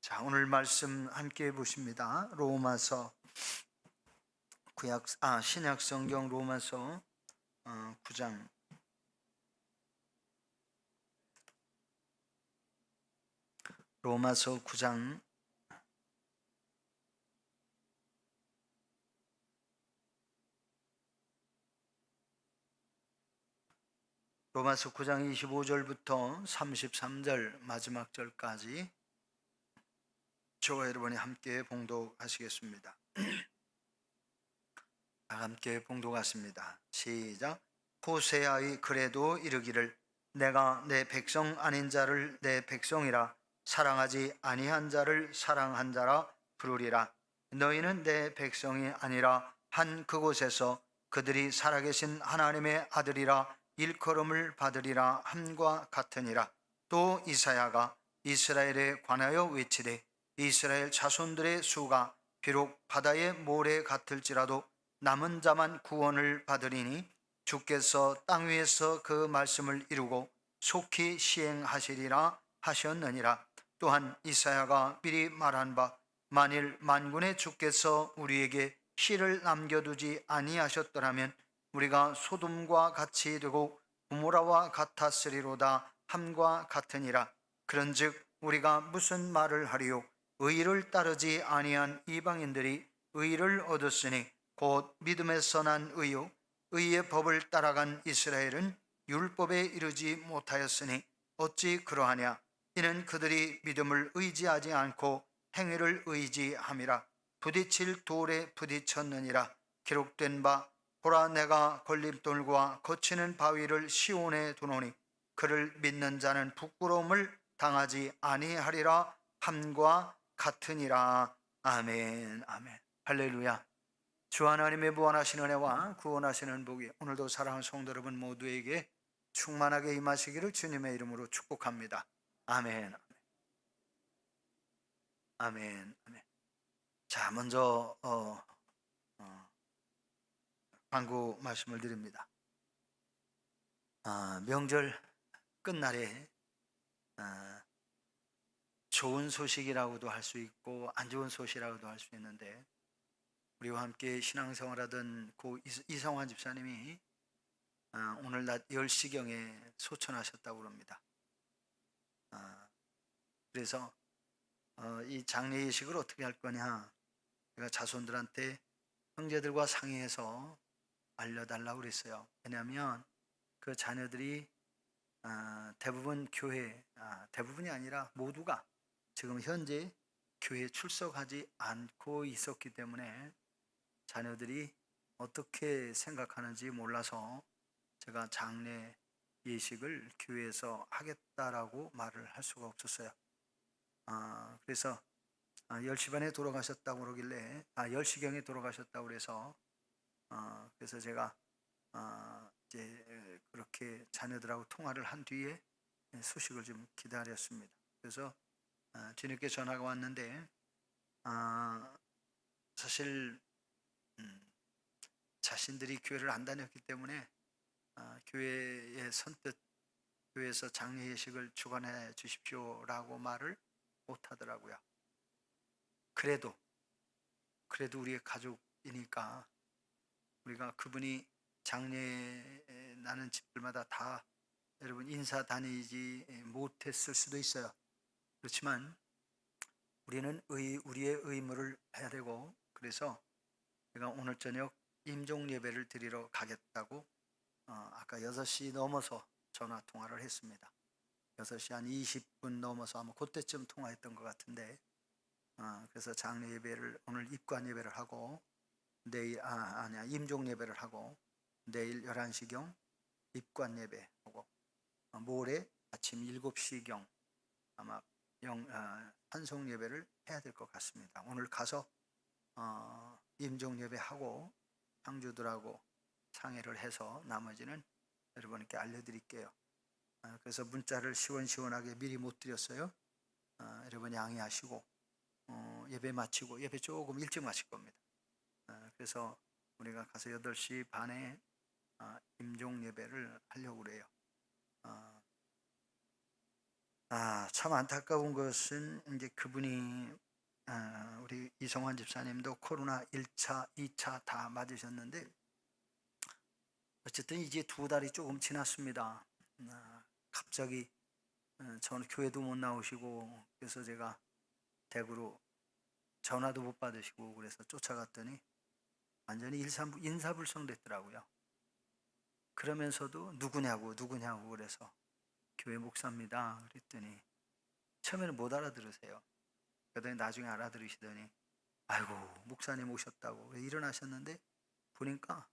자, 오늘 말씀 함께 보십니다. 로마서 신약 성경 로마서 9장. 로마서 9장 25절부터 33절 마지막 절까지 저와 여러분이 함께 봉독하시겠습니다. 함께 봉독하십니다. 시작. 호세아의 글에도 이르기를 내가 내 백성 아닌 자를 내 백성이라 사랑하지 아니한 자를 사랑한 자라 부르리라. 너희는 내 백성이 아니라 한 그곳에서 그들이 살아계신 하나님의 아들이라 일컬음을 받으리라 함과 같으니라. 또 이사야가 이스라엘에 관하여 외치되 이스라엘 자손들의 수가 비록 바다의 모래 같을지라도 남은 자만 구원을 받으리니 주께서 땅 위에서 그 말씀을 이루고 속히 시행하시리라 하셨느니라. 또한 이사야가 미리 말한 바 만일 만군의 주께서 우리에게 씨를 남겨두지 아니하셨더라면 우리가 소돔과 같이 되고 고모라와 같았으리로다 함과 같으니라. 그런즉 우리가 무슨 말을 하리요? 의를 따르지 아니한 이방인들이 의를 얻었으니 곧 믿음에서 난 의요 의의 법을 따라간 이스라엘은 율법에 이르지 못하였으니 어찌 그러하냐? 이는 그들이 믿음을 의지하지 않고 행위를 의지함이라. 부딪힐 돌에 부딪혔느니라. 기록된 바 보라 내가 걸림돌과 거치는 바위를 시온에 두노니 그를 믿는 자는 부끄러움을 당하지 아니하리라 함과 같으니라. 아멘. 아멘. 할렐루야. 주 하나님의 무한하신 은혜와 구원하시는 복이 오늘도 사랑하는 성도 여러분 모두에게 충만하게 임하시기를 주님의 이름으로 축복합니다. 아멘. 아멘. 아멘. 자, 먼저 광고 말씀을 드립니다. 명절 끝날에 좋은 소식이라고도 할 수 있고 안 좋은 소식이라고도 할 수 있는데, 우리와 함께 신앙생활하던 고 이성환 집사님이 오늘 낮 10시경에 소천하셨다고 합니다. 그래서 이 장례 예식을 어떻게 할 거냐, 제가 자손들한테 형제들과 상의해서 알려달라고 그랬어요. 왜냐하면 그 자녀들이 대부분 대부분이 아니라 모두가 지금 현재 교회에 출석하지 않고 있었기 때문에 자녀들이 어떻게 생각하는지 몰라서 제가 장례 예식을 교회에서 하겠다라고 말을 할 수가 없었어요. 그래서 10시 반에 돌아가셨다고 그러길래 10시경에 돌아가셨다고 그래서 그래서 제가 이제 그렇게 자녀들하고 통화를 한 뒤에 소식을 좀 기다렸습니다. 그래서 뒤늦게 전화가 왔는데 사실 자신들이 교회를 안 다녔기 때문에 교회의 선뜻 교회에서 장례 예식을 주관해 주십시오라고 말을 못 하더라고요. 그래도 우리의 가족이니까 우리가 그분이 장례 나는 집들마다 다 여러분 인사 다니지 못했을 수도 있어요. 그렇지만 우리는 우리의 의무를 해야 되고, 그래서 제가 오늘 저녁 임종 예배를 드리러 가겠다고 아까 6시 넘어서 전화 통화를 했습니다. 6시 한 20분 넘어서 아마 그때쯤 통화했던 것 같은데, 그래서 장례 예배를 오늘 입관 예배를 하고 내일 임종 예배를 하고 내일 11시경 입관 예배하고 모레 아침 7시경 아마 환송 예배를 해야 될 것 같습니다. 오늘 가서 임종 예배하고 향주들하고 상의를 해서 나머지는 여러분께 알려드릴게요. 그래서 문자를 시원시원하게 미리 못 드렸어요. 여러분 양해하시고 예배 마치고, 예배 조금 일찍 마칠 겁니다. 그래서 우리가 가서 8시 반에 임종 예배를 하려고 그래요. 참 안타까운 것은 이제 그분이 우리 이성환 집사님도 코로나 1차, 2차 다 맞으셨는데 어쨌든 이제 2달이 조금 지났습니다. 갑자기 저는 교회도 못 나오시고 그래서 제가 댁으로 전화도 못 받으시고 그래서 쫓아갔더니 완전히 인사불성 됐더라고요. 그러면서도 누구냐고 그래서 교회 목사입니다 그랬더니 처음에는 못 알아들으세요. 그러더니 나중에 알아들으시더니 아이고 목사님 오셨다고 일어나셨는데 보니까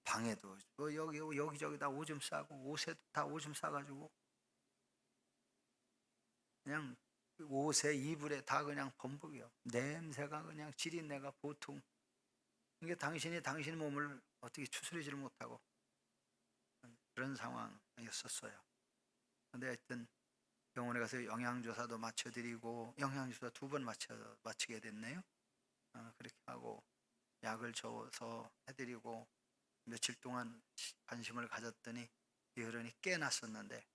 방에도 뭐 여기저기 다 오줌 싸고 옷에도 다 오줌 싸가지고 그냥 옷에 이불에 다 그냥 범벅이요. 냄새가 그냥 지린내가 보통 이게 당신 몸을 어떻게 추스리지를 못하고 그런 상황이었었어요. 근데 하여튼 병원에 가서 영양조사도 마쳐드리고 영양조사 2번 마치게 됐네요. 그렇게 하고 약을 줘서 해드리고 며칠 동안 관심을 가졌더니 혈흔이 꽤 났었는데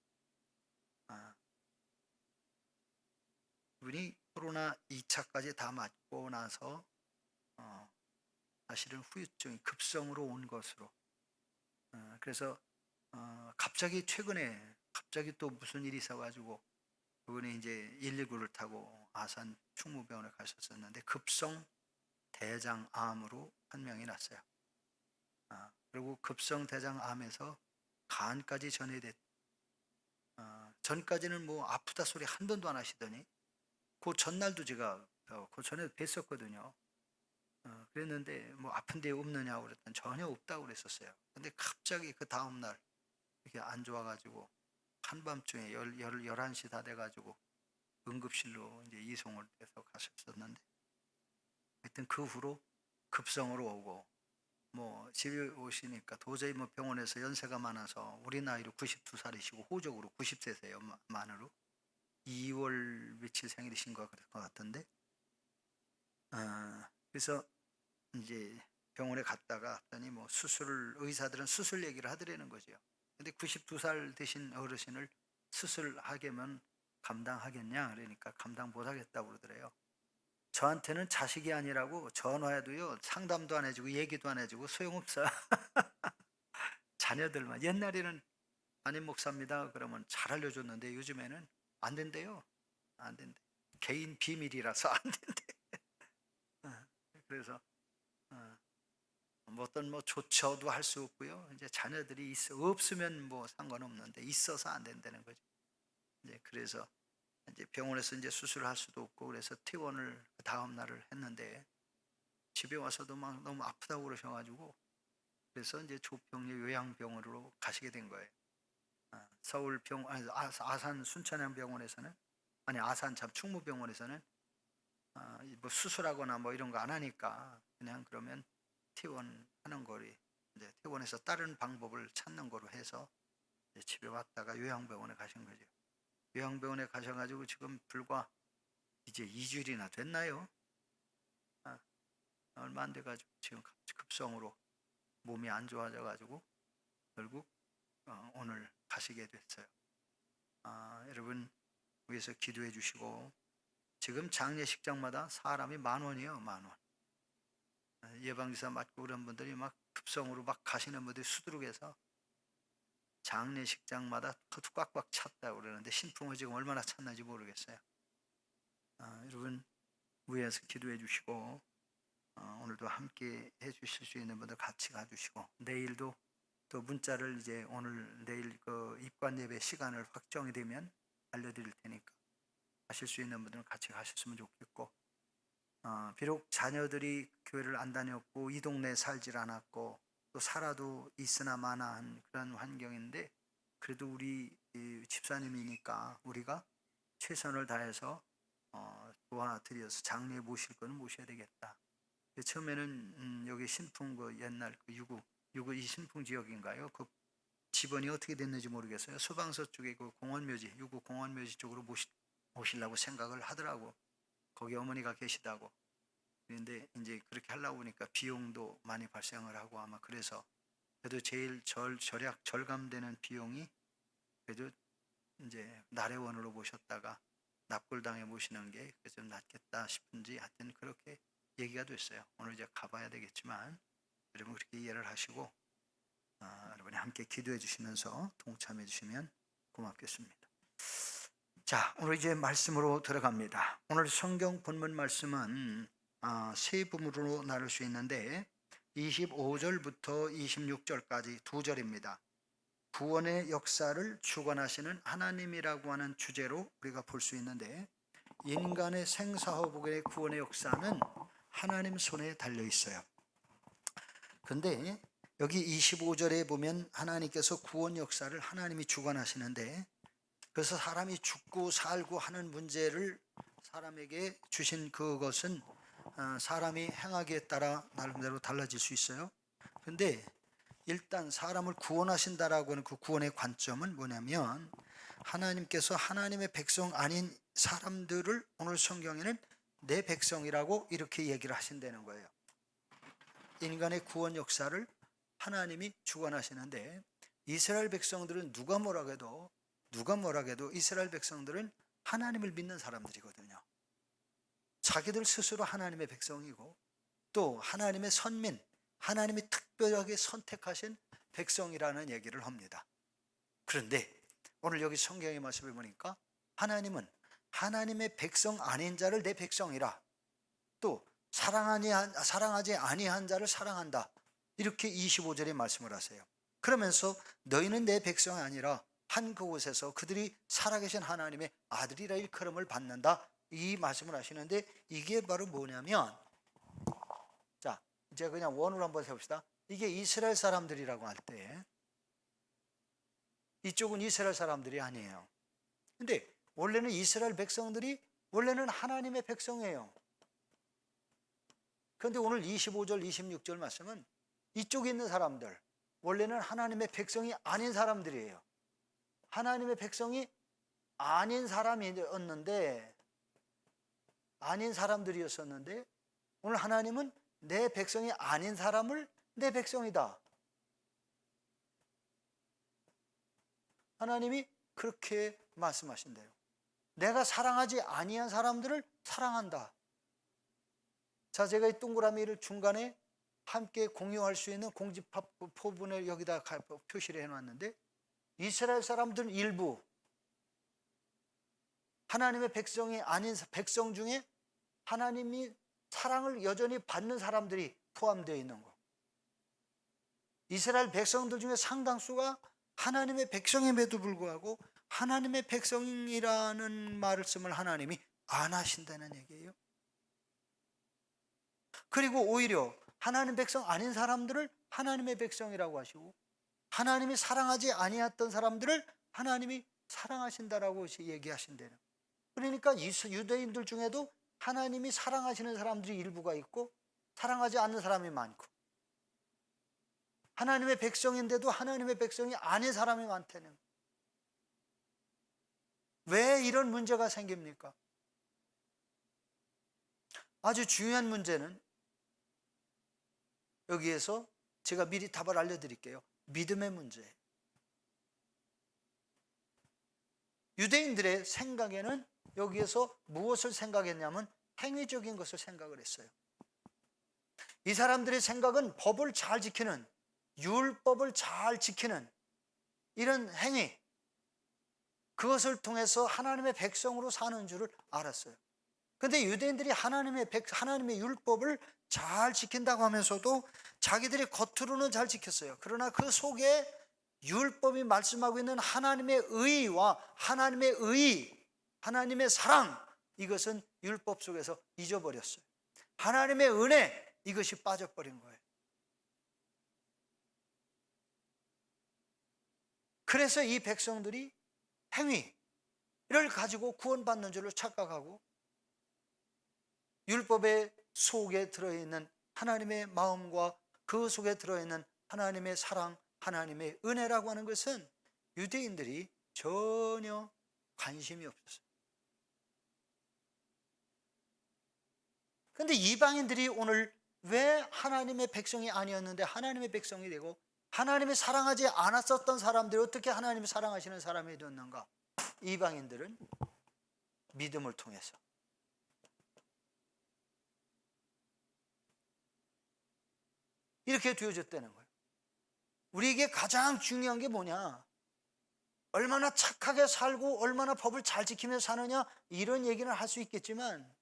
이분이 코로나 2차까지 다 맞고 나서 사실은 후유증이 급성으로 온 것으로 그래서 갑자기 최근에 갑자기 또 무슨 일이 있어가지고 그분이 이제 119를 타고 아산 충무병원에 가셨었는데 급성 대장암으로 판명이 났어요. 그리고 급성 대장암에서 간까지 전해됐. 전까지는 뭐 아프다 소리 한 번도 안 하시더니 그 전날도 제가 그 전에 뵀었거든요. 그랬는데 뭐 아픈 데 없느냐고 그랬더니 전혀 없다고 그랬었어요. 근데 갑자기 그 다음날 이렇게 안 좋아가지고 한밤중에 11시 다 돼가지고 응급실로 이제 이송을 해서 가셨었는데 하여튼 그 후로 급성으로 오고 뭐 집에 오시니까 도저히 뭐 병원에서 연세가 많아서 우리 나이로 92살이시고 호적으로 90세세요 만으로 2월 며칠 생일이신 것 같은데 그래서 이제 병원에 갔다가 왔더니 뭐 의사들은 수술 얘기를 하더라는 거죠. 근데 92살 되신 어르신을 수술하게면 감당하겠냐 그러니까 감당 못 하겠다고 그러더래요. 저한테는 자식이 아니라고 전화해도요 상담도 안 해주고 얘기도 안 해주고 소용없어요. 자녀들만 옛날에는 담임 목사입니다 그러면 잘 알려줬는데 요즘에는 안 된대요. 안 된대. 개인 비밀이라서 안 된대. 그래서 어떤 뭐 조처도 할 수 없고요. 이제 자녀들이 없으면 뭐 상관없는데 있어서 안 된다는 거죠. 이제 그래서 이제 병원에서 이제 수술을 할 수도 없고 그래서 퇴원을 그 다음 날을 했는데 집에 와서도 막 너무 아프다고 그러셔가지고 그래서 이제 조평리 요양병원으로 가시게 된 거예요. 아산 순천향병원에서는 아산 참 충무병원에서는 뭐 수술하거나 뭐 이런 거 안 하니까 그냥 그러면 퇴원하는 거리 이제 퇴원해서 다른 방법을 찾는 거로 해서 이제 집에 왔다가 요양병원에 가신 거죠. 요양병원에 가셔가지고 지금 불과 이제 2주일이나 됐나요? 얼마 안 돼가지고 지금 급성으로 몸이 안 좋아져가지고 결국 오늘 가시게 됐어요. 여러분 위해서 기도해 주시고 지금 장례식장마다 사람이 10,000원이에요. 10,000원. 예방주사 맞고 그런 분들이 막 급성으로 막 가시는 분들이 수두룩해서 장례식장마다 꽉꽉 찼다고 그러는데 신풍을 지금 얼마나 찼는지 모르겠어요. 여러분 위에서 기도해 주시고 오늘도 함께 해 주실 수 있는 분들 같이 가주시고 내일도 또 문자를 이제 오늘 내일 그 입관 예배 시간을 확정이 되면 알려드릴 테니까 가실 수 있는 분들은 같이 가셨으면 좋겠고 비록 자녀들이 교회를 안 다녔고 이 동네에 살질 않았고 또 살아도 있으나 마나한 그런 환경인데 그래도 우리 집사님이니까 우리가 최선을 다해서 도와드려서 장례에 모실 거는 모셔야 되겠다. 처음에는 여기 신풍 그 옛날 그 유구 이 신풍 지역인가요? 그 집원이 어떻게 됐는지 모르겠어요. 소방서 쪽에 그 공원묘지 유구 공원묘지 쪽으로 모시려고 생각을 하더라고. 거기 어머니가 계시다고. 그런데 이제 그렇게 하려고 보니까 비용도 많이 발생을 하고 아마 그래서 그래도 제일 절약되는 비용이 그래도 이제 나래원으로 모셨다가 납골당해 모시는 게 좀 낫겠다 싶은지 하여튼 그렇게 얘기가 됐어요. 오늘 이제 가봐야 되겠지만 여러분 그렇게 이해를 하시고 여러분이 함께 기도해 주시면서 동참해 주시면 고맙겠습니다. 자, 오늘 이제 말씀으로 들어갑니다. 오늘 성경 본문 말씀은 세 부분으로 나눌 수 있는데 25절부터 26절까지 두 절입니다. 구원의 역사를 주관하시는 하나님이라고 하는 주제로 우리가 볼 수 있는데, 인간의 생사화복의 구원의 역사는 하나님 손에 달려 있어요. 근데 여기 25절에 보면 하나님께서 구원 역사를 하나님이 주관하시는데, 그래서 사람이 죽고 살고 하는 문제를 사람에게 주신 그것은 사람이 행하기에 따라 나름대로 달라질 수 있어요. 근데 일단 사람을 구원하신다라고 하는 그 구원의 관점은 뭐냐면, 하나님께서 하나님의 백성 아닌 사람들을 오늘 성경에는 내 백성이라고 이렇게 얘기를 하신다는 거예요. 인간의 구원 역사를 하나님이 주관하시는데, 이스라엘 백성들은 누가 뭐라고 해도 이스라엘 백성들은 하나님을 믿는 사람들이거든요. 자기들 스스로 하나님의 백성이고 또 하나님의 선민, 하나님이 특별하게 선택하신 백성이라는 얘기를 합니다. 그런데 오늘 여기 성경의 말씀을 보니까 하나님은 하나님의 백성 아닌 자를 내 백성이라, 또 사랑하지 아니한 자를 사랑한다, 이렇게 25절에 말씀을 하세요. 그러면서 너희는 내 백성이 아니라 한 그곳에서 그들이 살아계신 하나님의 아들이라 일컬음을 받는다, 이 말씀을 하시는데, 이게 바로 뭐냐면, 자 이제 그냥 원으로 한번 해봅시다. 이게 이스라엘 사람들이라고 할 때 이쪽은 이스라엘 사람들이 아니에요. 근데 원래는 이스라엘 백성들이 원래는 하나님의 백성이에요. 그런데 오늘 25절 26절 말씀은 이쪽에 있는 사람들, 원래는 하나님의 백성이 아닌 사람들이에요. 하나님의 백성이 아닌 사람들이었었는데 오늘 하나님은 내 백성이 아닌 사람을 내 백성이다, 하나님이 그렇게 말씀하신대요. 내가 사랑하지 아니한 사람들을 사랑한다. 자, 제가 이 동그라미를 중간에 함께 공유할 수 있는 공집합 포분을 여기다 표시를 해놨는데, 이스라엘 사람들은 일부, 하나님의 백성이 아닌 백성 중에 하나님이 사랑을 여전히 받는 사람들이 포함되어 있는 거. 이스라엘 백성들 중에 상당수가 하나님의 백성임에도 불구하고 하나님의 백성이라는 말씀을 하나님이 안 하신다는 얘기예요. 그리고 오히려 하나님 백성 아닌 사람들을 하나님의 백성이라고 하시고, 하나님이 사랑하지 아니했던 사람들을 하나님이 사랑하신다라고 얘기하신대요. 그러니까 유대인들 중에도 하나님이 사랑하시는 사람들이 일부가 있고 사랑하지 않는 사람이 많고, 하나님의 백성인데도 하나님의 백성이 아닌 사람이 많다는. 왜 이런 문제가 생깁니까? 아주 중요한 문제는 여기에서 제가 미리 답을 알려드릴게요. 믿음의 문제예요. 유대인들의 생각에는 여기에서 무엇을 생각했냐면 행위적인 것을 생각을 했어요. 이 사람들의 생각은 법을 잘 지키는, 율법을 잘 지키는 이런 행위, 그것을 통해서 하나님의 백성으로 사는 줄을 알았어요. 그런데 유대인들이 하나님의 율법을 잘 지킨다고 하면서도 자기들이 겉으로는 잘 지켰어요. 그러나 그 속에 율법이 말씀하고 있는 하나님의 의와 하나님의 사랑, 이것은 율법 속에서 잊어버렸어요. 하나님의 은혜, 이것이 빠져버린 거예요. 그래서 이 백성들이 행위를 가지고 구원받는 줄을 착각하고, 율법의 속에 들어있는 하나님의 마음과 그 속에 들어있는 하나님의 사랑, 하나님의 은혜라고 하는 것은 유대인들이 전혀 관심이 없었어요. 그런데 이방인들이 오늘 왜 하나님의 백성이 아니었는데 하나님의 백성이 되고, 하나님이 사랑하지 않았었던 사람들이 어떻게 하나님이 사랑하시는 사람이 되었는가? 이방인들은 믿음을 통해서 이렇게 되어졌다는 거예요. 우리에게 가장 중요한 게 뭐냐? 얼마나 착하게 살고 얼마나 법을 잘 지키며 사느냐, 이런 얘기는 할 수 있겠지만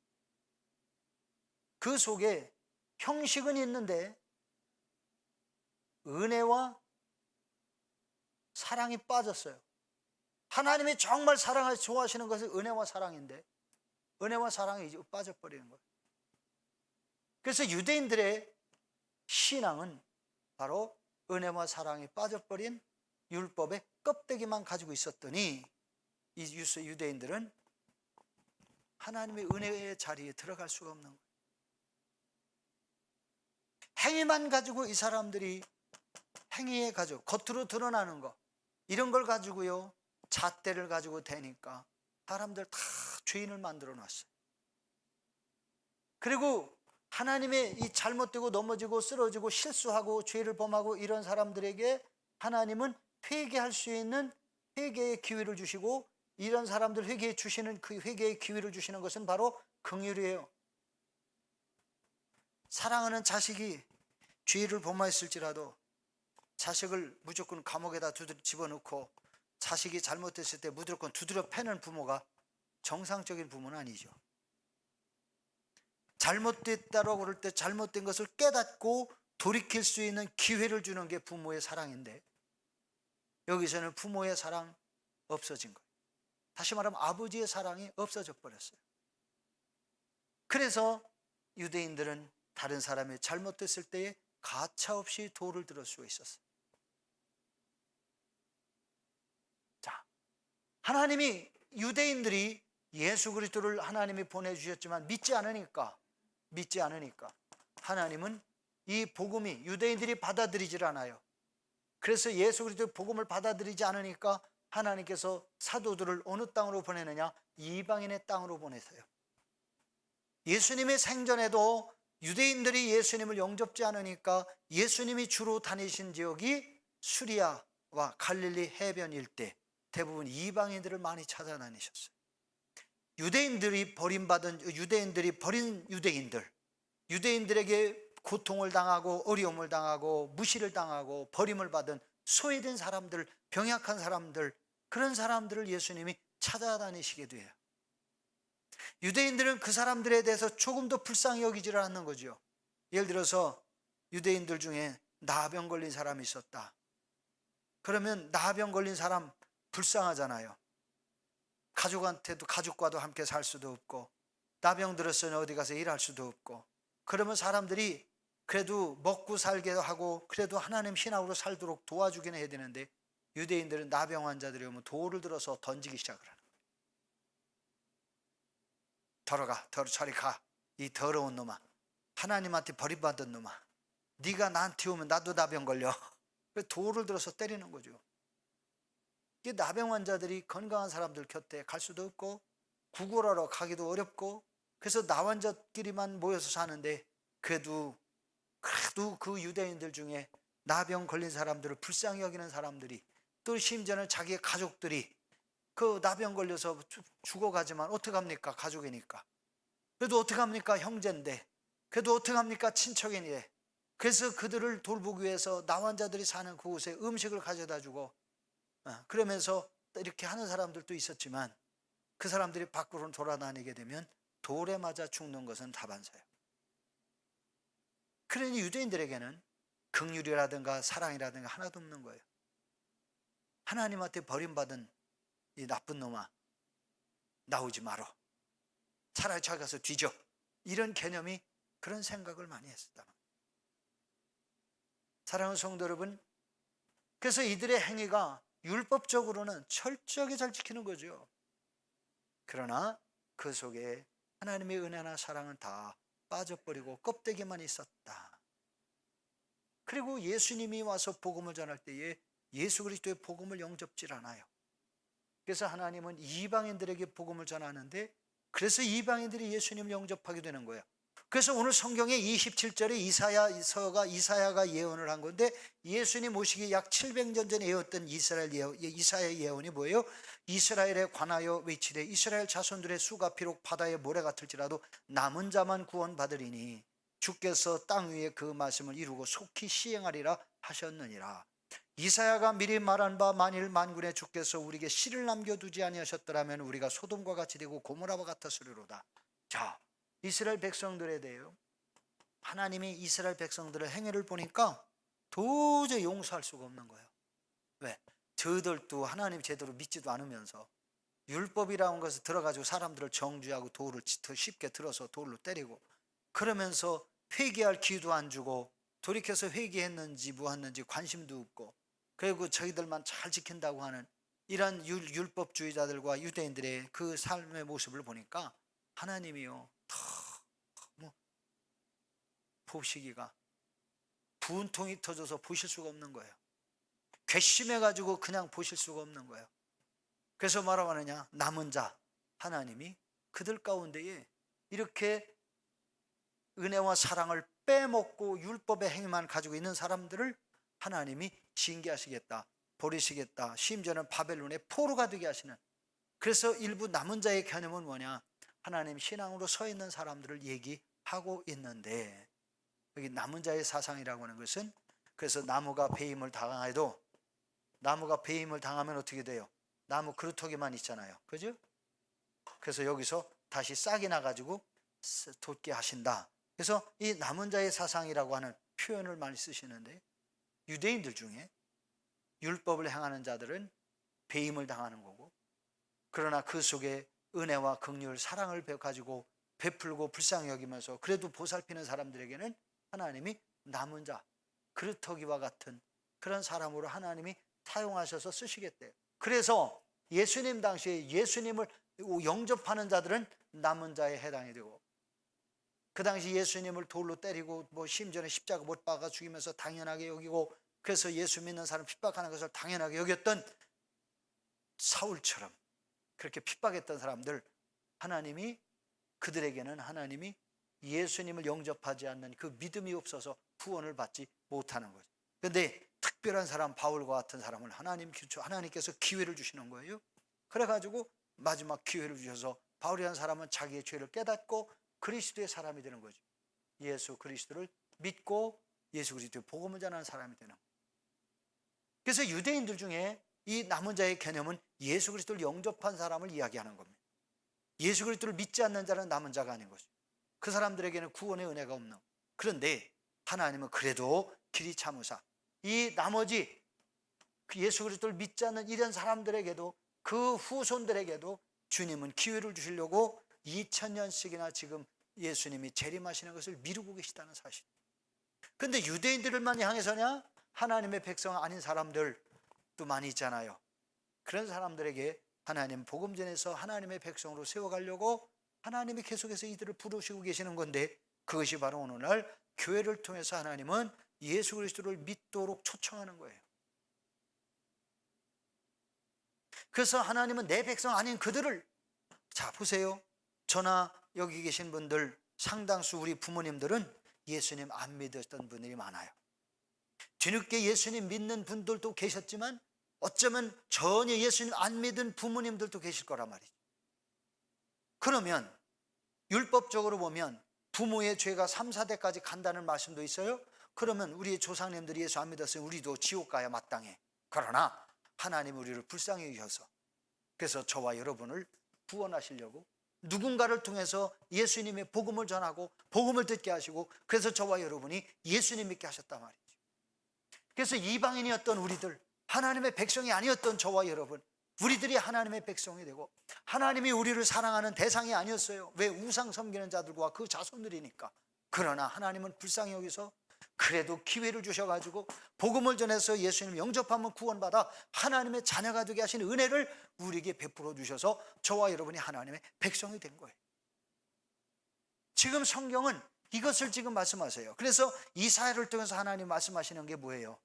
그 속에 형식은 있는데 은혜와 사랑이 빠졌어요. 하나님이 정말 사랑을 좋아하시는 것은 은혜와 사랑인데 은혜와 사랑이 이제 빠져버리는 거예요. 그래서 유대인들의 신앙은 바로 은혜와 사랑이 빠져버린 율법의 껍데기만 가지고 있었더니 이 유대인들은 하나님의 은혜의 자리에 들어갈 수가 없는 거예요. 행위만 가지고 이 사람들이 행위에 가지고 겉으로 드러나는 거, 이런 걸 가지고요, 잣대를 가지고 대니까 사람들 다 죄인을 만들어 놨어요. 그리고 하나님의 이 잘못되고 넘어지고 쓰러지고 실수하고 죄를 범하고 이런 사람들에게 하나님은 회개할 수 있는 회개의 기회를 주시고, 이런 사람들 회개해 주시는 그 회개의 기회를 주시는 것은 바로 긍휼이에요. 사랑하는 자식이 죄를 범하였을지라도 자식을 무조건 감옥에다 집어넣고 자식이 잘못했을 때 무조건 두드려 패는 부모가 정상적인 부모는 아니죠. 잘못됐다고 그럴 때 잘못된 것을 깨닫고 돌이킬 수 있는 기회를 주는 게 부모의 사랑인데, 여기서는 부모의 사랑 없어진 거예요. 다시 말하면 아버지의 사랑이 없어져 버렸어요. 그래서 유대인들은 다른 사람이 잘못됐을 때에 가차없이 돌을 들을 수가 있었어요. 자, 하나님이 유대인들이 예수 그리스도를 하나님이 보내주셨지만 믿지 않으니까 하나님은 이 복음이 유대인들이 받아들이질 않아요. 그래서 예수 그리스도의 복음을 받아들이지 않으니까 하나님께서 사도들을 어느 땅으로 보내느냐? 이방인의 땅으로 보내세요. 예수님의 생전에도 유대인들이 예수님을 영접지 않으니까 예수님이 주로 다니신 지역이 수리아와 갈릴리 해변 일대, 대부분 이방인들을 많이 찾아다니셨어요. 유대인들이 버린 유대인들에게 고통을 당하고 어려움을 당하고 무시를 당하고 버림을 받은 소외된 사람들, 병약한 사람들, 그런 사람들을 예수님이 찾아다니시게 돼요. 유대인들은 그 사람들에 대해서 조금 더 불쌍히 여기지를 않는 거죠. 예를 들어서 유대인들 중에 나병 걸린 사람이 있었다. 그러면 나병 걸린 사람 불쌍하잖아요. 가족과도 함께 살 수도 없고, 나병 들었으니 어디 가서 일할 수도 없고, 그러면 사람들이 그래도 먹고 살게 하고 그래도 하나님 신앙으로 살도록 도와주긴 해야 되는데, 유대인들은 나병 환자들이 오면 돌을 들어서 던지기 시작을 하는 거예요. 저리 가, 이 더러운 놈아, 하나님한테 버림받은 놈아, 네가 나한테 오면 나도 나병 걸려. 돌을 들어서 때리는 거죠. 나병 환자들이 건강한 사람들 곁에 갈 수도 없고 구걸하러 가기도 어렵고, 그래서 나 환자끼리만 모여서 사는데, 그래도 그 유대인들 중에 나병 걸린 사람들을 불쌍히 여기는 사람들이, 또 심지어는 자기의 가족들이 그 나병 걸려서 죽어가지만 어떡합니까? 가족이니까. 그래도 어떡합니까? 형제인데. 그래도 어떡합니까? 친척인데. 그래서 그들을 돌보기 위해서 나 환자들이 사는 그곳에 음식을 가져다 주고, 그러면서 이렇게 하는 사람들도 있었지만, 그 사람들이 밖으로 돌아다니게 되면 돌에 맞아 죽는 것은 다반사예요. 그러니 유대인들에게는 긍휼이라든가 사랑이라든가 하나도 없는 거예요. 하나님한테 버림받은 이 나쁜 놈아, 나오지 마라, 차라리 저기 가서 뒤져, 이런 개념이, 그런 생각을 많이 했었다. 사랑하는 성도 여러분, 그래서 이들의 행위가 율법적으로는 철저하게 잘 지키는 거죠. 그러나 그 속에 하나님의 은혜나 사랑은 다 빠져버리고 껍데기만 있었다. 그리고 예수님이 와서 복음을 전할 때에 예수 그리스도의 복음을 영접질 않아요. 그래서 하나님은 이방인들에게 복음을 전하는데, 그래서 이방인들이 예수님을 영접하게 되는 거예요. 그래서 오늘 성경의 27절에 이사야가 예언을 한 건데, 예수님 오시기 약 700년 전에 예언했던 이사야의 예언이 뭐예요? 이스라엘에 관하여 외치되 이스라엘 자손들의 수가 비록 바다의 모래 같을지라도 남은 자만 구원받으리니 주께서 땅 위에 그 말씀을 이루고 속히 시행하리라 하셨느니라. 이사야가 미리 말한 바 만일 만군의 주께서 우리에게 씨를 남겨두지 아니하셨더라면 우리가 소돔과 같이 되고 고모라와 같았으리로다. 자, 이스라엘 백성들에 대해요, 하나님이 이스라엘 백성들의 행위를 보니까 도저히 용서할 수가 없는 거예요. 왜? 저들도 하나님 제대로 믿지도 않으면서 율법이라는 것을 들어가지고 사람들을 정죄하고 돌을 더 쉽게 들어서 돌로 때리고, 그러면서 회개할 기회도 안 주고 돌이켜서 회개했는지 뭐했는지 관심도 없고, 그리고 저희들만 잘 지킨다고 하는 이런 율법주의자들과 유대인들의 그 삶의 모습을 보니까 하나님이요, 너무 보시기가 분통이 터져서 보실 수가 없는 거예요. 괘씸해가지고 그냥 보실 수가 없는 거예요. 그래서 뭐라고 하느냐, 남은 자, 하나님이 그들 가운데에 이렇게 은혜와 사랑을 빼먹고 율법의 행위만 가지고 있는 사람들을 하나님이 징계하시겠다, 버리시겠다, 심지어는 바벨론의 포로가 되게 하시는. 그래서 일부 남은 자의 개념은 뭐냐, 하나님 신앙으로 서 있는 사람들을 얘기하고 있는데, 여기 남은 자의 사상이라고 하는 것은, 그래서 나무가 배임을 당해도, 나무가 배임을 당하면 어떻게 돼요? 나무 그루터기만 있잖아요, 그죠? 그래서 여기서 다시 싹이 나가지고 돋게 하신다. 그래서 이 남은 자의 사상이라고 하는 표현을 많이 쓰시는데, 유대인들 중에 율법을 행하는 자들은 배임을 당하는 거고, 그러나 그 속에 은혜와 긍휼, 사랑을 가지고 베풀고 불쌍히 여기면서 그래도 보살피는 사람들에게는 하나님이 남은 자, 그루터기와 같은 그런 사람으로 하나님이 사용하셔서 쓰시겠대요. 그래서 예수님 당시에 예수님을 영접하는 자들은 남은 자에 해당이 되고, 그 당시 예수님을 돌로 때리고 뭐 심지어는 십자가 못 박아 죽이면서 당연하게 여기고, 그래서 예수 믿는 사람 핍박하는 것을 당연하게 여겼던 사울처럼 그렇게 핍박했던 사람들, 하나님이 그들에게는 하나님이 예수님을 영접하지 않는 그 믿음이 없어서 구원을 받지 못하는 거죠. 그런데 특별한 사람, 바울과 같은 사람을 하나님께서 기회를 주시는 거예요. 그래가지고 마지막 기회를 주셔서 바울이라는 사람은 자기의 죄를 깨닫고 그리스도의 사람이 되는 거죠. 예수 그리스도를 믿고 예수 그리스도의 복음을 전하는 사람이 되는 거예요. 그래서 유대인들 중에 이 남은 자의 개념은 예수 그리스도를 영접한 사람을 이야기하는 겁니다. 예수 그리스도를 믿지 않는 자는 남은 자가 아닌 거죠. 그 사람들에게는 구원의 은혜가 없는 거예요. 그런데 하나님은 그래도 길이 참으사 이 나머지 예수 그리스도를 믿지 않는 이런 사람들에게도, 그 후손들에게도 주님은 기회를 주시려고 2000년씩이나 지금 예수님이 재림하시는 것을 미루고 계시다는 사실. 그런데 유대인들만 향해서냐? 하나님의 백성 아닌 사람들도 많이 있잖아요. 그런 사람들에게 하나님 복음 전에서 하나님의 백성으로 세워가려고 하나님이 계속해서 이들을 부르시고 계시는 건데, 그것이 바로 오늘날 교회를 통해서 하나님은 예수 그리스도를 믿도록 초청하는 거예요. 그래서 하나님은 내 백성 아닌 그들을, 자 보세요, 저나 여기 계신 분들 상당수 우리 부모님들은 예수님 안 믿었던 분들이 많아요. 뒤늦게 예수님 믿는 분들도 계셨지만 어쩌면 전혀 예수님 안 믿은 부모님들도 계실 거란 말이죠. 그러면 율법적으로 보면 부모의 죄가 3, 4대까지 간다는 말씀도 있어요. 그러면 우리의 조상님들이 예수 안 믿었으면 우리도 지옥 가야 마땅해. 그러나 하나님 우리를 불쌍히 여기셔서, 그래서 저와 여러분을 구원하시려고 누군가를 통해서 예수님의 복음을 전하고 복음을 듣게 하시고, 그래서 저와 여러분이 예수님 믿게 하셨단 말이죠. 그래서 이방인이었던 우리들, 하나님의 백성이 아니었던 저와 여러분, 우리들이 하나님의 백성이 되고 하나님이 우리를 사랑하는 대상이 아니었어요. 왜? 우상 섬기는 자들과 그 자손들이니까. 그러나 하나님은 불쌍히 여기서 그래도 기회를 주셔가지고 복음을 전해서 예수님 영접하면 구원받아 하나님의 자녀가 되게 하신 은혜를 우리에게 베풀어 주셔서 저와 여러분이 하나님의 백성이 된 거예요. 지금 성경은 이것을 지금 말씀하세요. 그래서 이사야를 통해서 하나님 말씀하시는 게 뭐예요?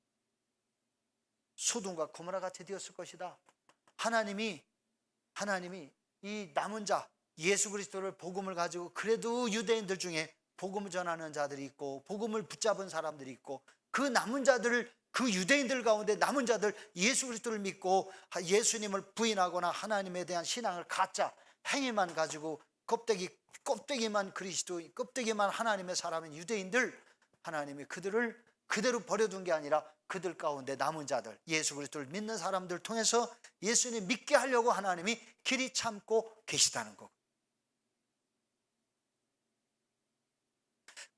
소돔과 고모라 같이 되었을 것이다. 하나님이 이 남은 자 예수 그리스도를 복음을 가지고 그래도 유대인들 중에 복음을 전하는 자들이 있고 복음을 붙잡은 사람들이 있고 그 남은 자들을 그 유대인들 가운데 남은 자들 예수 그리스도를 믿고 예수님을 부인하거나 하나님에 대한 신앙을 가짜 행위만 가지고 껍데기만 그리스도 껍데기만 하나님의 사람인 유대인들 하나님이 그들을 그대로 버려둔 게 아니라 그들 가운데 남은 자들 예수 그리스도를 믿는 사람들 통해서 예수님 믿게 하려고 하나님이 길이 참고 계시다는 것.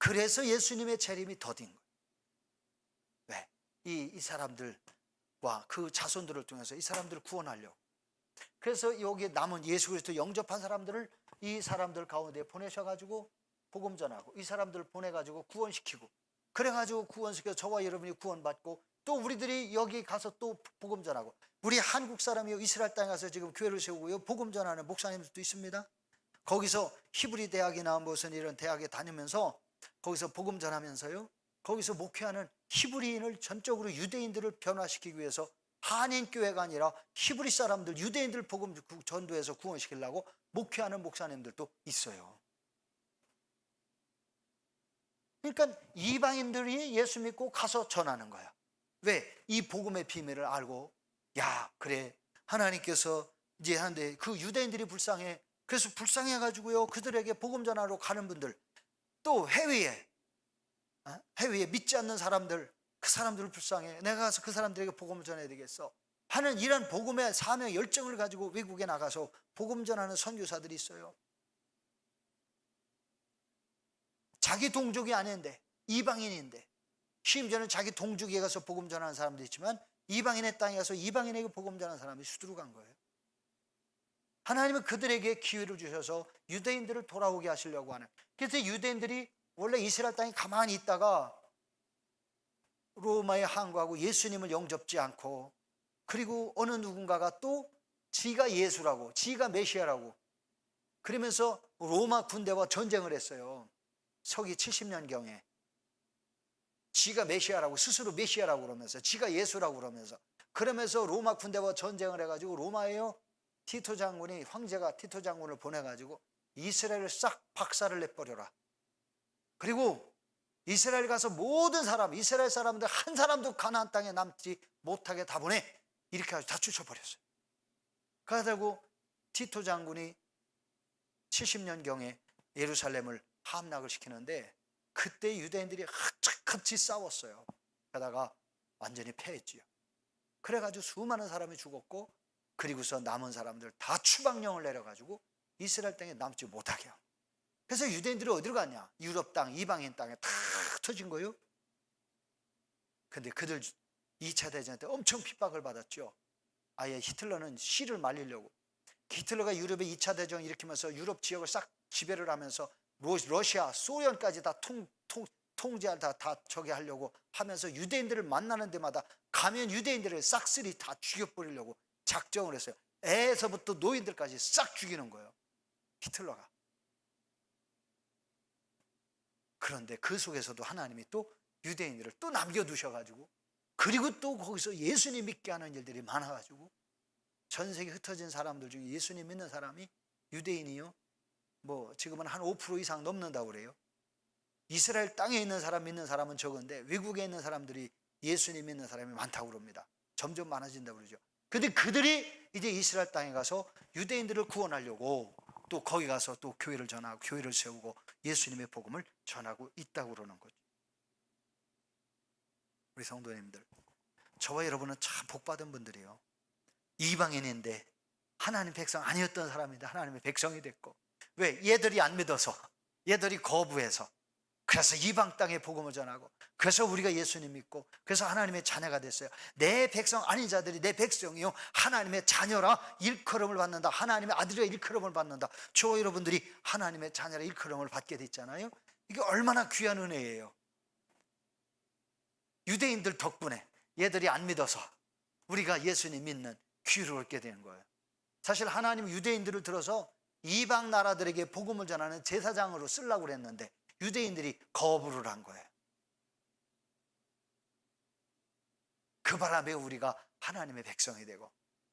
그래서 예수님의 재림이 더딘 거예요. 왜? 이 사람들과 그 자손들을 통해서 이 사람들을 구원하려고. 그래서 여기에 남은 예수 그리스도 영접한 사람들을 이 사람들 가운데 보내셔가지고 복음 전하고 이 사람들을 보내가지고 구원시키고 그래가지고 구원시켜 저와 여러분이 구원받고 또 우리들이 여기 가서 또 복음 전하고 우리 한국 사람이 이스라엘 땅에 가서 지금 교회를 세우고요 복음 전하는 목사님들도 있습니다. 거기서 히브리 대학이나 무슨 이런 대학에 다니면서 거기서 복음 전하면서요 거기서 목회하는 히브리인을 전적으로 유대인들을 변화시키기 위해서 한인 교회가 아니라 히브리 사람들 유대인들 복음 전도해서 구원시키려고 목회하는 목사님들도 있어요. 그러니까 이방인들이 예수 믿고 가서 전하는 거야. 왜? 이 복음의 비밀을 알고 야 그래 하나님께서 이제 하는데 그 유대인들이 불쌍해. 그래서 불쌍해가지고요 그들에게 복음 전하러 가는 분들 또 해외에 믿지 않는 사람들 그 사람들을 불쌍해. 내가 가서 그 사람들에게 복음을 전해야 되겠어 하는 이런 복음의 사명 열정을 가지고 외국에 나가서 복음 전하는 선교사들이 있어요. 자기 동족이 아닌데 이방인인데 심지어는 자기 동족에 가서 복음 전하는 사람도 있지만 이방인의 땅에 가서 이방인에게 복음 전하는 사람이 수두룩한 거예요. 하나님은 그들에게 기회를 주셔서 유대인들을 돌아오게 하시려고 하는. 그래서 유대인들이 원래 이스라엘 땅에 가만히 있다가 로마의 항구하고 예수님을 영접지 않고 그리고 어느 누군가가 또 지가 예수라고 지가 메시아라고 그러면서 로마 군대와 전쟁을 했어요. 서기 70년경에 지가 메시아라고 스스로 메시아라고 그러면서 지가 예수라고 그러면서 로마 군대와 전쟁을 해가지고 로마에요 티토 장군이 황제가 티토 장군을 보내가지고 이스라엘을 싹 박살을 내버려라. 그리고 이스라엘 가서 모든 사람 이스라엘 사람들 한 사람도 가나안 땅에 남지 못하게 다 보내 이렇게 해서 다 쫓아버렸어요. 그러다고 티토 장군이 70년경에 예루살렘을 함락을 시키는데 그때 유대인들이 같이 싸웠어요. 그러다가 완전히 패했지요. 그래가지고 수많은 사람이 죽었고 그리고서 남은 사람들 다 추방령을 내려가지고 이스라엘 땅에 남지 못하게 합니다. 그래서 유대인들이 어디로 갔냐? 유럽 땅, 이방인 땅에 다 흩어진 거예요. 근데 그들 2차 대전 때 엄청 핍박을 받았죠. 아예 히틀러는 씨를 말리려고. 히틀러가 유럽의 2차 대전 일으키면서 유럽 지역을 싹 지배를 하면서 러시아, 소련까지 다 통제할 다 저기 하려고 하면서 유대인들을 만나는 데마다 가면 유대인들을 싹쓸이 다 죽여버리려고 작정을 했어요. 애에서부터 노인들까지 싹 죽이는 거예요. 히틀러가. 그런데 그 속에서도 하나님이 또 유대인들을 또 남겨두셔가지고 그리고 또 거기서 예수님 믿게 하는 일들이 많아가지고 전 세계 흩어진 사람들 중에 예수님 믿는 사람이 유대인이요 뭐 지금은 한 5% 이상 넘는다고 그래요. 이스라엘 땅에 있는 사람 믿는 사람은 적은데 외국에 있는 사람들이 예수님 믿는 사람이 많다고 그럽니다. 점점 많아진다고 그러죠. 근데 그들이 이제 이스라엘 땅에 가서 유대인들을 구원하려고 또 거기 가서 또 교회를 전하고 교회를 세우고 예수님의 복음을 전하고 있다고 그러는 거죠. 우리 성도님들, 저와 여러분은 참 복받은 분들이에요. 이방인인데 하나님 백성 아니었던 사람인데 하나님의 백성이 됐고 왜? 얘들이 안 믿어서 얘들이 거부해서 그래서 이방 땅에 복음을 전하고 그래서 우리가 예수님 믿고 그래서 하나님의 자녀가 됐어요. 내 백성 아닌 자들이 내 백성이요 하나님의 자녀라 일컬음을 받는다. 하나님의 아들이라 일컬음을 받는다. 저와 여러분들이 하나님의 자녀라 일컬음을 받게 됐잖아요. 이게 얼마나 귀한 은혜예요. 유대인들 덕분에 얘들이 안 믿어서 우리가 예수님 믿는 기회를 얻게 되는 거예요. 사실 하나님 유대인들을 들어서 이방 나라들에게 복음을 전하는 제사장으로 쓰려고 그랬는데 유대인들이 거부를 한 거예요. 그 바람에 우리가 하나님의 백성이 되고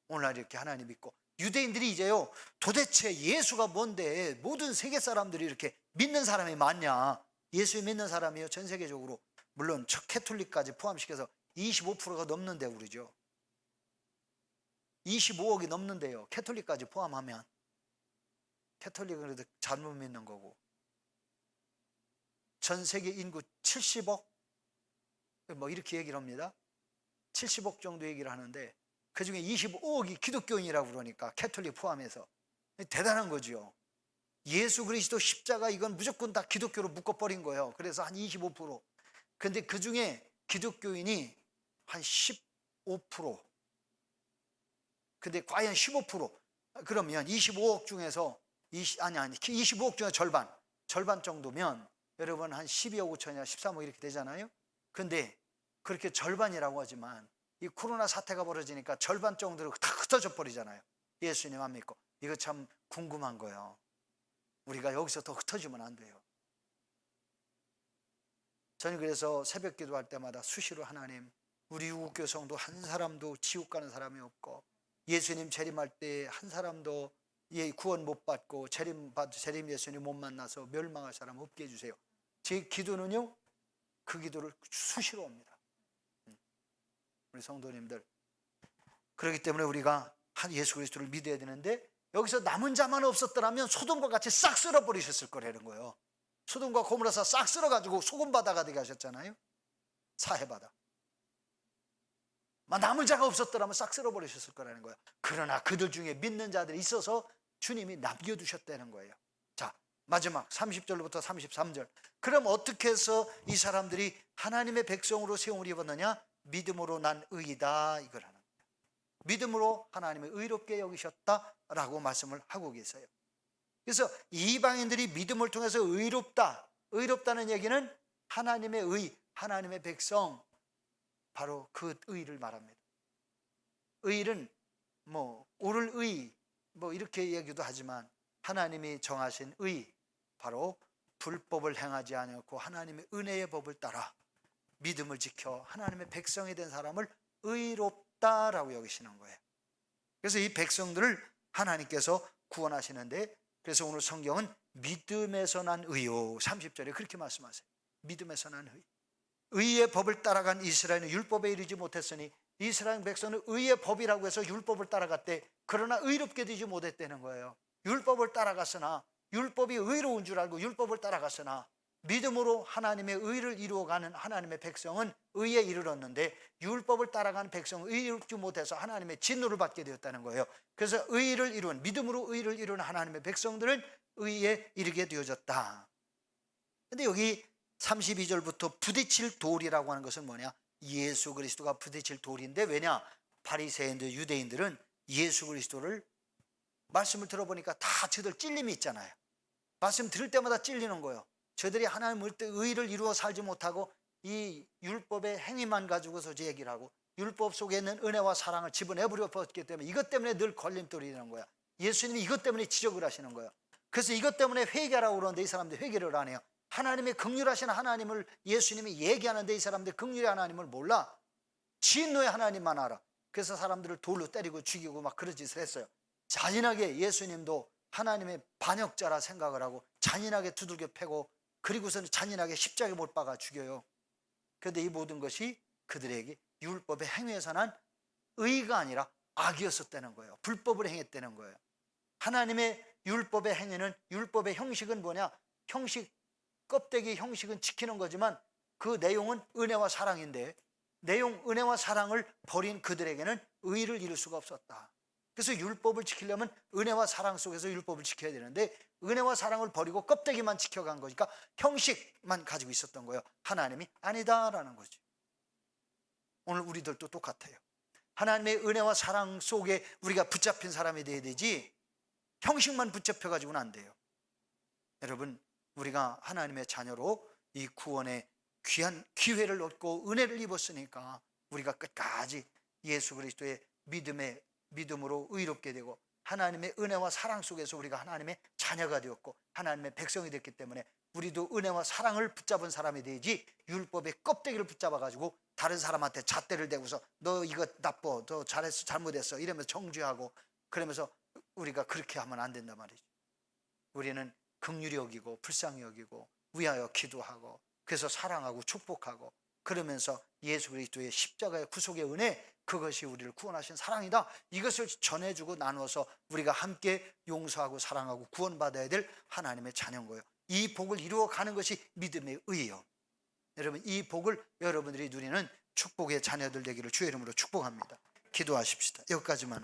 오늘날 이렇게 하나님 믿고 유대인들이 이제요 도대체 예수가 뭔데 모든 세계 사람들이 이렇게 믿는 사람이 많냐? 예수 믿는 사람이요, 전 세계적으로 물론 캐톨릭까지 포함시켜서 25%가 넘는데 그러죠. 25억이 넘는데요, 캐톨릭까지 포함하면. 캐톨릭은 그래도 잘못 믿는 거고. 전 세계 인구 70억 뭐 이렇게 얘기를 합니다. 70억 정도 얘기를 하는데 그중에 25억이 기독교인이라고 그러니까, 캐톨릭 포함해서. 대단한 거죠. 예수 그리스도 십자가 이건 무조건 다 기독교로 묶어버린 거예요. 그래서 한 25%. 근데 그중에 기독교인이 한 15%. 근데 과연 15%? 그러면 25억 중에서 25억 중에 절반 정도면 여러분 한 12억 5천이나 13억 이렇게 되잖아요. 근데 그렇게 절반이라고 하지만 이 코로나 사태가 벌어지니까 절반 정도로 다 흩어져 버리잖아요. 예수님 안 믿고. 이거 참 궁금한 거예요. 우리가 여기서 더 흩어지면 안 돼요. 저는 그래서 새벽 기도할 때마다 수시로 하나님, 우리 유국교 성도 한 사람도 지옥 가는 사람이 없고, 예수님 재림할 때 한 사람도 구원 못 받고 재림 예수님 못 만나서 멸망할 사람 없게 해주세요. 제 기도는요, 그 기도를 수시로 합니다. 우리 성도님들, 그렇기 때문에 우리가 한 예수 그리스도를 믿어야 되는데, 여기서 남은 자만 없었더라면 소돔과 같이 싹 쓸어버리셨을 거라는 거예요. 소돔과 고모라서 싹 쓸어가지고 소금바다가 되게 하셨잖아요. 사해바다. 남은 자가 없었더라면 싹 쓸어버리셨을 거라는 거예요. 그러나 그들 중에 믿는 자들이 있어서 주님이 남겨두셨다는 거예요. 자, 마지막 30절부터 33절. 그럼 어떻게 해서 이 사람들이 하나님의 백성으로 세움을 입었느냐? 믿음으로 난 의이다, 이걸 하는 거예요. 믿음으로 하나님을 의롭게 여기셨다라고 말씀을 하고 계세요. 그래서 이방인들이 믿음을 통해서 의롭다는 얘기는 하나님의 의, 하나님의 백성, 바로 그 의를 말합니다. 의는 옳을 의, 이렇게 얘기도 하지만 하나님이 정하신 의, 바로 불법을 행하지 않았고 하나님의 은혜의 법을 따라 믿음을 지켜 하나님의 백성이 된 사람을 의롭다라고 여기시는 거예요. 그래서 이 백성들을 하나님께서 구원하시는데, 그래서 오늘 성경은 믿음에서 난 의요, 30절에 그렇게 말씀하세요. 믿음에서 난 의. 의의 법을 따라간 이스라엘은 율법에 이르지 못했으니, 이스라엘 백성은 의의 법이라고 해서 율법을 따라갔대. 그러나 의롭게 되지 못했다는 거예요. 율법을 따라갔으나, 율법이 의로운 줄 알고 율법을 따라갔으나, 믿음으로 하나님의 의를 이루어가는 하나님의 백성은 의에 이르렀는데, 율법을 따라가는 백성은 의롭지 못해서 하나님의 진노를 받게 되었다는 거예요. 그래서 믿음으로 의를 이루는 하나님의 백성들은 의에 이르게 되어졌다. 근데 여기 32절부터 부딪힐 돌이라고 하는 것은 뭐냐? 예수 그리스도가 부딪힐 돌인데, 왜냐? 바리새인들, 유대인들은 예수 그리스도를 말씀을 들어보니까 다 저들 찔림이 있잖아요. 말씀 들을 때마다 찔리는 거예요. 저들이 하나님의 의를 이루어 살지 못하고 이 율법의 행위만 가지고서 제 얘기를 하고, 율법 속에 있는 은혜와 사랑을 집어내버려 버렸기 때문에 이것 때문에 늘 걸림돌이 되는 거야. 예수님이 이것 때문에 지적을 하시는 거예요. 그래서 이것 때문에 회개하라고 그러는데 이 사람들 회개를 안 해요. 하나님의 긍휼하신 하나님을 예수님이 얘기하는데 이 사람들 긍휼의 하나님을 몰라. 진노의 하나님만 알아. 그래서 사람들을 돌로 때리고 죽이고 막 그런 짓을 했어요. 잔인하게 예수님도 하나님의 반역자라 생각을 하고 잔인하게 두들겨 패고, 그리고서는 잔인하게 십자가에 못 박아 죽여요. 그런데 이 모든 것이 그들에게 율법의 행위에서 난 의가 아니라 악이었었다는 거예요. 불법을 행했다는 거예요. 하나님의 율법의 행위는, 율법의 형식은 뭐냐? 껍데기 형식은 지키는 거지만 그 내용은 은혜와 사랑인데, 은혜와 사랑을 버린 그들에게는 의를 이룰 수가 없었다. 그래서 율법을 지키려면 은혜와 사랑 속에서 율법을 지켜야 되는데, 은혜와 사랑을 버리고 껍데기만 지켜간 거니까 형식만 가지고 있었던 거예요. 하나님이 아니다라는 거죠. 오늘 우리들도 똑같아요. 하나님의 은혜와 사랑 속에 우리가 붙잡힌 사람이 돼야 되지, 형식만 붙잡혀 가지고는 안 돼요. 여러분, 우리가 하나님의 자녀로 이 구원의 귀한 기회를 얻고 은혜를 입었으니까 우리가 끝까지 예수 그리스도의 믿음으로 의롭게 되고, 하나님의 은혜와 사랑 속에서 우리가 하나님의 자녀가 되었고 하나님의 백성이 됐기 때문에 우리도 은혜와 사랑을 붙잡은 사람이 되지, 율법의 껍데기를 붙잡아 가지고 다른 사람한테 잣대를 대고서 너 이거 나빠, 너 잘했어, 잘못했어 이러면서 정죄하고, 그러면서 우리가 그렇게 하면 안 된단 말이죠. 우리는 긍휼히 여기고 불쌍히 여기고 위하여 기도하고, 그래서 사랑하고 축복하고, 그러면서 예수 그리스도의 십자가의 구속의 은혜, 그것이 우리를 구원하신 사랑이다, 이것을 전해주고 나누어서 우리가 함께 용서하고 사랑하고 구원받아야 될 하나님의 자녀인 거예요. 이 복을 이루어가는 것이 믿음의 의예요. 여러분, 이 복을 여러분들이 누리는 축복의 자녀들 되기를 주의 이름으로 축복합니다. 기도하십시다. 여기까지만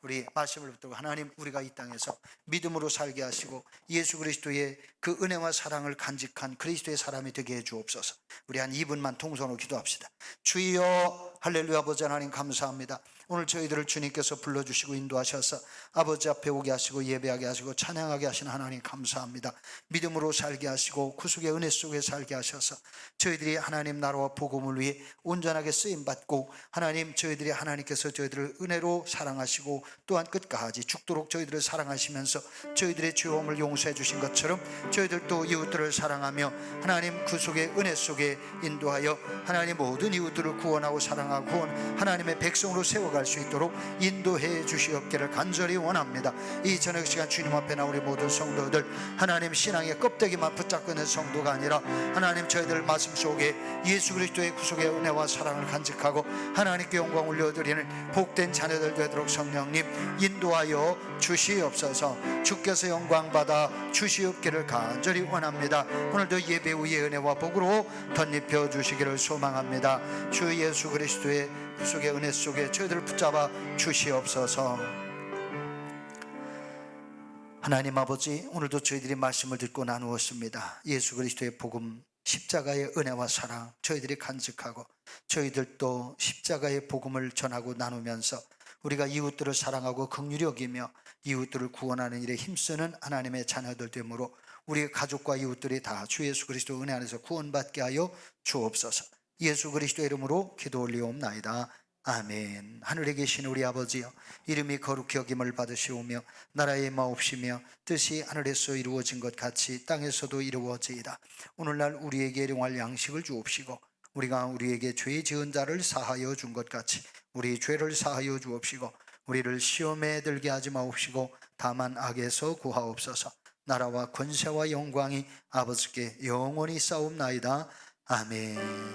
우리 말씀을 붙들고, 하나님, 우리가 이 땅에서 믿음으로 살게 하시고 예수 그리스도의 그 은혜와 사랑을 간직한 그리스도의 사람이 되게 해 주옵소서. 우리 한 2분만 통성으로 기도합시다. 주여, 할렐루야. 아버지 하나님 감사합니다. 오늘 저희들을 주님께서 불러주시고 인도하셔서 아버지 앞에 오게 하시고 예배하게 하시고 찬양하게 하신 하나님 감사합니다. 믿음으로 살게 하시고 구속의 은혜 속에 살게 하셔서 저희들이 하나님 나라와 복음을 위해 온전하게 쓰임받고, 하나님, 저희들이 하나님께서 저희들을 은혜로 사랑하시고 또한 끝까지 죽도록 저희들을 사랑하시면서 저희들의 죄업을 용서해 주신 것처럼 저희들도 이웃들을 사랑하며 하나님 구속의 은혜 속에 인도하여 하나님 모든 이웃들을 구원하고 사랑하고 하나님의 백성으로 세워갈 수 있도록 인도해 주시옵기를 간절히 원합니다. 이 저녁 시간 주님 앞에 나온 우리 모든 성도들, 하나님 신앙의 껍데기만 붙잡고 있는 성도가 아니라 하나님 저희들 말씀 속에 예수 그리스도의 구속의 은혜와 사랑을 간직하고 하나님께 영광 올려드리는 복된 자녀들 되도록 성령님 인도하여 주시옵소서. 주께서 영광 받아 주시옵기를 간절히 원합니다. 오늘도 예배 후의 은혜와 복으로 덧입혀 주시기를 소망합니다. 주 예수 그리스도의 구속의 은혜 속에 저희들을 붙잡아 주시옵소서. 하나님 아버지, 오늘도 저희들이 말씀을 듣고 나누었습니다. 예수 그리스도의 복음, 십자가의 은혜와 사랑 저희들이 간직하고 저희들도 십자가의 복음을 전하고 나누면서 우리가 이웃들을 사랑하고 긍휼히 여기며 이웃들을 구원하는 일에 힘쓰는 하나님의 자녀들 되므로 우리 가족과 이웃들이 다 주 예수 그리스도 은혜 안에서 구원받게 하여 주옵소서. 예수 그리스도의 이름으로 기도 올리옵나이다. 아멘. 하늘에 계신 우리 아버지여, 이름이 거룩히 여김을 받으시오며 나라의 마옵시며 뜻이 하늘에서 이루어진 것 같이 땅에서도 이루어지이다. 오늘날 우리에게 일용할 양식을 주옵시고 우리가 우리에게 죄 지은 자를 사하여 준 것 같이 우리 죄를 사하여 주옵시고 우리를 시험에 들게 하지 마옵시고 다만 악에서 구하옵소서. 나라와 권세와 영광이 아버지께 영원히 싸움나이다. 아멘.